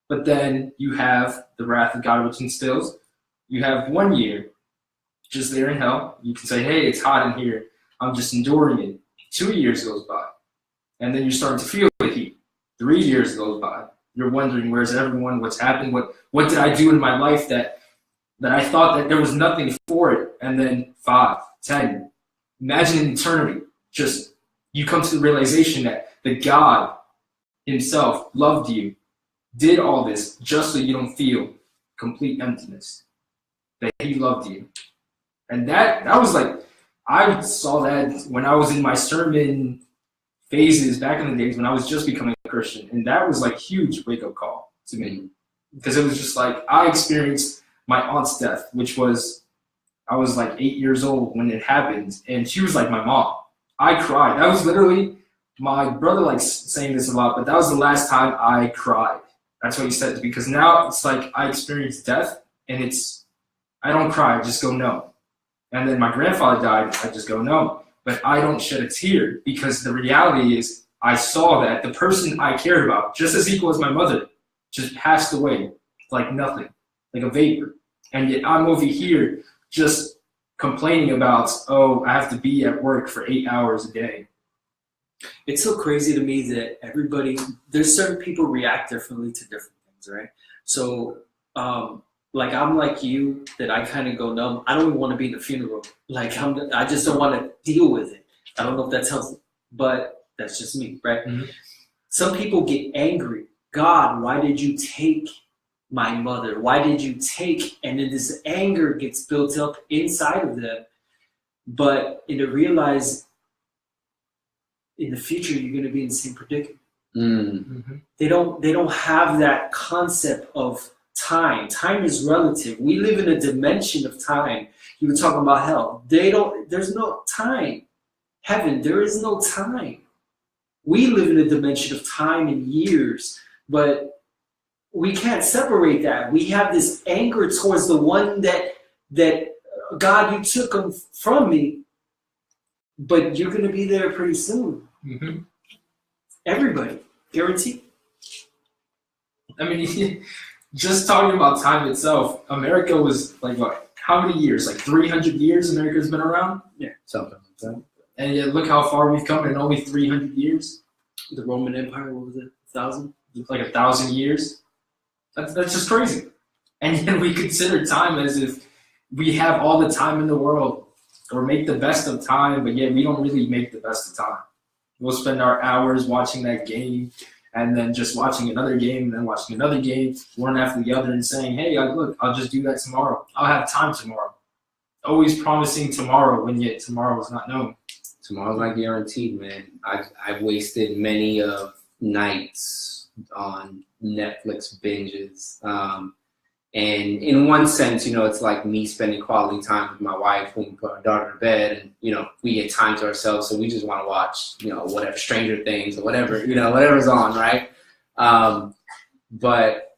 But then you have the wrath of God which instills. You have 1 year just there in hell. You can say, hey, it's hot in here. I'm just enduring it. 2 years goes by. And then you're starting to feel the heat. 3 years goes by. You're wondering, where's everyone? What's happened? What did I do in my life that I thought that there was nothing for it? And then 5, 10. Imagine an eternity. Just, you come to the realization that the God himself loved you, did all this just so you don't feel complete emptiness. That he loved you. And that was like, I saw that when I was in my sermon phases back in the days when I was just becoming a Christian. And that was like huge wake-up call to me. Because it was just like, I experienced my aunt's death, which was, I was like 8 years old when it happened. And she was like my mom. I cried. That was literally, my brother likes saying this a lot, but that was the last time I cried. That's what he said. Because now it's like I experienced death and I don't cry, I just go no. And then my grandfather died, I just go no. But I don't shed a tear because the reality is I saw that the person I cared about, just as equal as my mother, just passed away like nothing, like a vapor. And yet I'm over here just complaining about, oh, I have to be at work for 8 hours a day. It's so crazy to me that there's certain people react differently to different things, right? So, like I'm like you, that I kind of go numb. I don't even want to be in the funeral. Like I just don't want to deal with it. I don't know if that's helpful, but that's just me, right? Mm-hmm. Some people get angry. God, why did you take my mother? Why did you take? And then this anger gets built up inside of them. But to realize in the future you're going to be in the same predicament. Mm-hmm. They don't have that concept of time. Time is relative. We live in a dimension of time. You were talking about hell. There's no time. Heaven, there is no time. We live in a dimension of time and years, but we can't separate that. We have this anger towards the one that God, you took him from me, but you're going to be there pretty soon. Mm-hmm. Everybody, guaranteed. I mean, just talking about time itself, America was like what? How many years? Like 300 years America's been around? Yeah. Something like that. And yet look how far we've come in only 300 years. The Roman Empire, what was it? 1,000? Like 1,000 years. That's just crazy. And yet we consider time as if we have all the time in the world or make the best of time, but yet we don't really make the best of time. We'll spend our hours watching that game and then just watching another game and then watching another game, one after the other, and saying, hey, look, I'll just do that tomorrow. I'll have time tomorrow. Always promising tomorrow when yet tomorrow is not known. Tomorrow's not guaranteed, man. I've wasted many of nights on Netflix binges. And in one sense, it's like me spending quality time with my wife when we put our daughter to bed, and we get time to ourselves, so we just want to watch, whatever, Stranger Things or whatever, whatever's on, right? But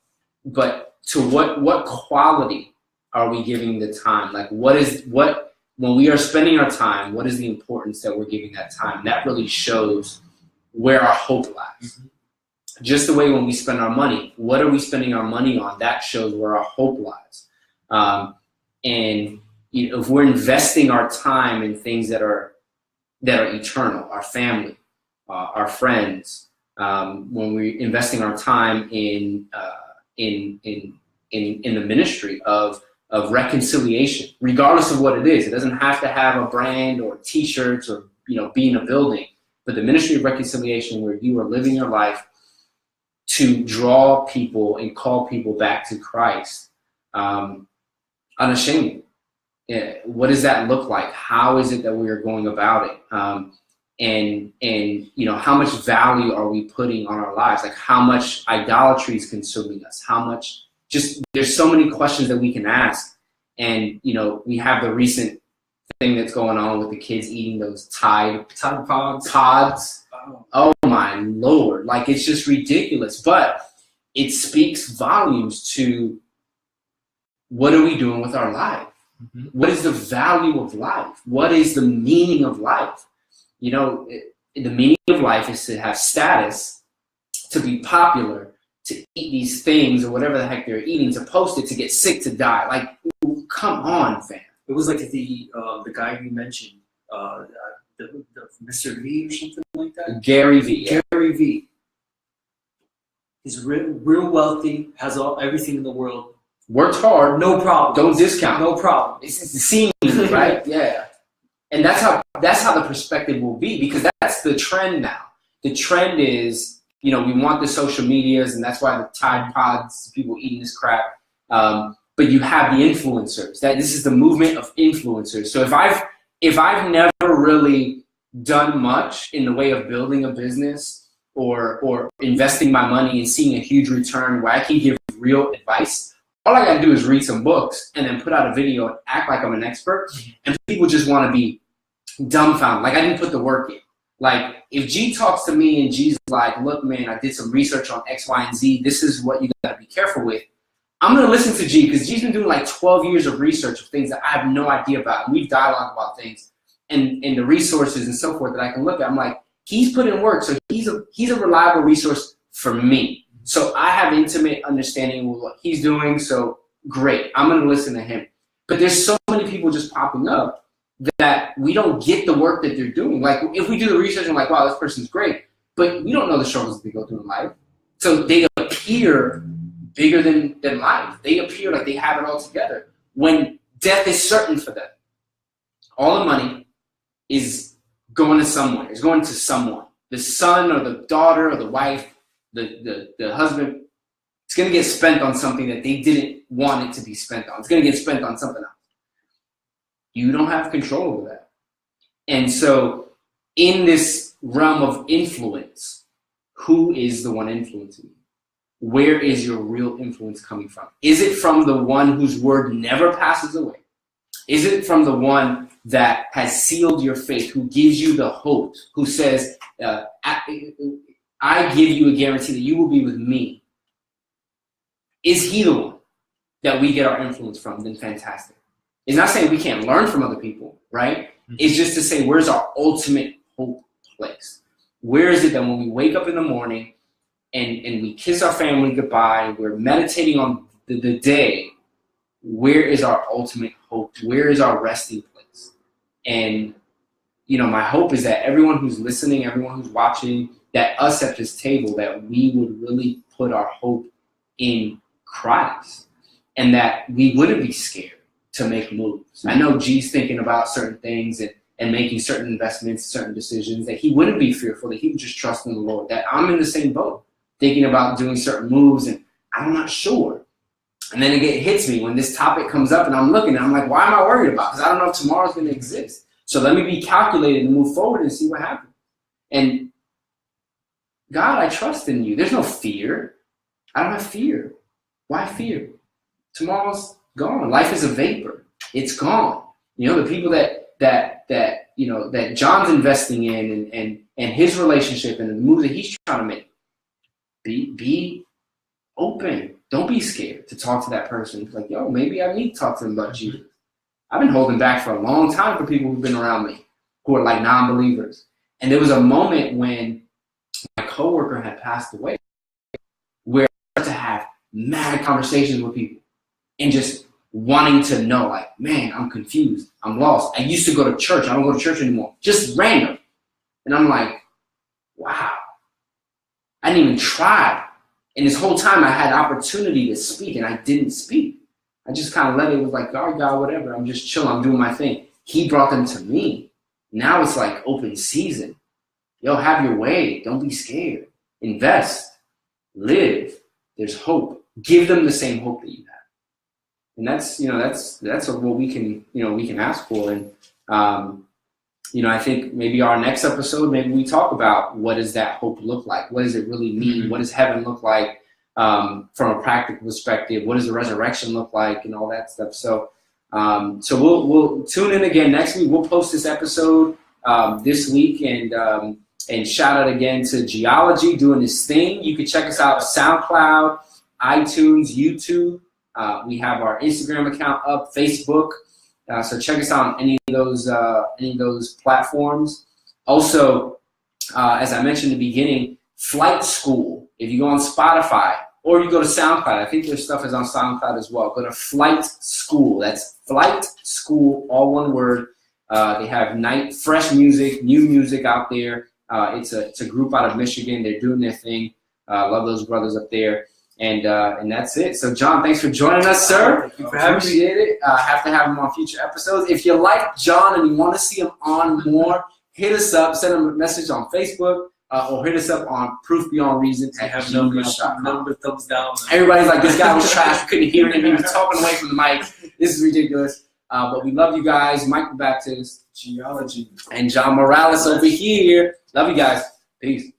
to what quality are we giving the time? Like, when we are spending our time, what is the importance that we're giving that time? That really shows where our hope lies. Mm-hmm. Just the way when we spend our money, what are we spending our money on? That shows where our hope lies. And if we're investing our time in things that are eternal, our family, our friends, when we're investing our time in the ministry of reconciliation, regardless of what it is, it doesn't have to have a brand or T-shirts or be in a building, but the ministry of reconciliation, where you are living your life to draw people and call people back to Christ, unashamed. What does that look like? How is it that we are going about it? And how much value are we putting on our lives? Like, how much idolatry is consuming us? How much? There's so many questions that we can ask. And we have the recent thing that's going on with the kids eating those Tide pods. Oh my Lord, like, it's just ridiculous, but it speaks volumes to what are we doing with our life? Mm-hmm. What is the value of life? What is the meaning of life? The meaning of life is to have status, to be popular, to eat these things or whatever the heck they're eating, to post it, to get sick, to die. Like, come on, fam. It was like the guy you mentioned, the Mr. V or something like that? Gary V. Yeah. Gary V. He's real wealthy, has everything in the world. Works hard. No problem. Don't discount. No problem. It's seeming, right? Yeah. And that's how the perspective will be, because that's the trend now. The trend is, we want the social medias, and that's why the Tide Pods, people eating this crap. But you have the influencers. This is the movement of influencers. So if I've never really done much in the way of building a business or investing my money and seeing a huge return where I can give real advice, all I got to do is read some books and then put out a video and act like I'm an expert, and people just want to be dumbfounded. Like, I didn't put the work in. Like, if G talks to me and G's like, look, man, I did some research on X, Y, and Z. This is what you got to be careful with. I'm going to listen to G, because G's been doing like 12 years of research of things that I have no idea about. And we've dialogued about things and the resources and so forth that I can look at. I'm like, he's put in work, so he's a reliable resource for me. So I have intimate understanding of what he's doing, so great. I'm going to listen to him. But there's so many people just popping up that we don't get the work that they're doing. Like, if we do the research and like, wow, this person's great, but we don't know the struggles that they go through in life. So they appear bigger than life. They appear like they have it all together when death is certain for them. All the money is going to somewhere. It's going to someone. The son or the daughter or the wife, the husband, It's going to get spent on something that they didn't want it to be spent on. It's going to get spent on something else. You don't have control over that. And so in this realm of influence, who is the one influencing you? Where is your real influence coming from? Is it from the one whose word never passes away? Is it from the one that has sealed your faith, who gives you the hope, who says, I give you a guarantee that you will be with me? Is he the one that we get our influence from? Then fantastic. It's not saying we can't learn from other people, right? Mm-hmm. It's just to say, where's our ultimate hope placed? Where is it that when we wake up in the morning and we kiss our family goodbye, we're meditating on the day, where is our ultimate hope? Where is our resting place? And, my hope is that everyone who's listening, everyone who's watching, that us at this table, that we would really put our hope in Christ and that we wouldn't be scared to make moves. I know G's thinking about certain things and making certain investments, certain decisions, that he wouldn't be fearful, that he would just trust in the Lord, that I'm in the same boat, thinking about doing certain moves and I'm not sure. And then it hits me when this topic comes up and I'm looking and I'm like, why am I worried about it? Because I don't know if tomorrow's going to exist. So let me be calculated and move forward and see what happens. And God, I trust in you. There's no fear. I don't have fear. Why fear? Tomorrow's gone. Life is a vapor. It's gone. The people that John's investing in and his relationship and the move that he's trying to make. Be open. Don't be scared to talk to that person. It's like, yo, maybe I need to talk to them about Jesus. I've been holding back for a long time for people who've been around me who are like non-believers. And there was a moment when my coworker had passed away where I started to have mad conversations with people and just wanting to know, like, man, I'm confused. I'm lost. I used to go to church. I don't go to church anymore. Just random. And I'm like, wow. I didn't even try. And this whole time I had opportunity to speak and I didn't speak. I just kind of let it was like, oh, God, whatever. I'm just chilling. I'm doing my thing. He brought them to me. Now it's like open season. Yo, have your way. Don't be scared. Invest. Live. There's hope. Give them the same hope that you have. And that's what we can ask for. And, I think maybe our next episode, maybe we talk about what does that hope look like? What does it really mean? Mm-hmm. What does heaven look like from a practical perspective? What does the resurrection look like and all that stuff? So we'll tune in again next week. We'll post this episode this week and shout out again to Geology doing this thing. You can check us out on SoundCloud, iTunes, YouTube. We have our Instagram account up, Facebook. So check us out on any of those platforms. Also, as I mentioned in the beginning, Flight School. If you go on Spotify or you go to SoundCloud, I think their stuff is on SoundCloud as well. Go to Flight School. That's Flight School, all one word. They have fresh music, new music out there. It's a group out of Michigan. They're doing their thing. Love those brothers up there. And that's it. So, John, thanks for joining us, sir. Thank you for having me. Appreciate it. Have to have him on future episodes. If you like John and you want to see him on more, hit us up. Send him a message on Facebook or hit us up on Proof Beyond Reason. I have number thumbs down. Everybody's like, this guy was trash. We couldn't hear him. He was talking away from the mic. This is ridiculous. But we love you guys. Michael Baptist, Geology, and John Morales over here. Love you guys. Peace.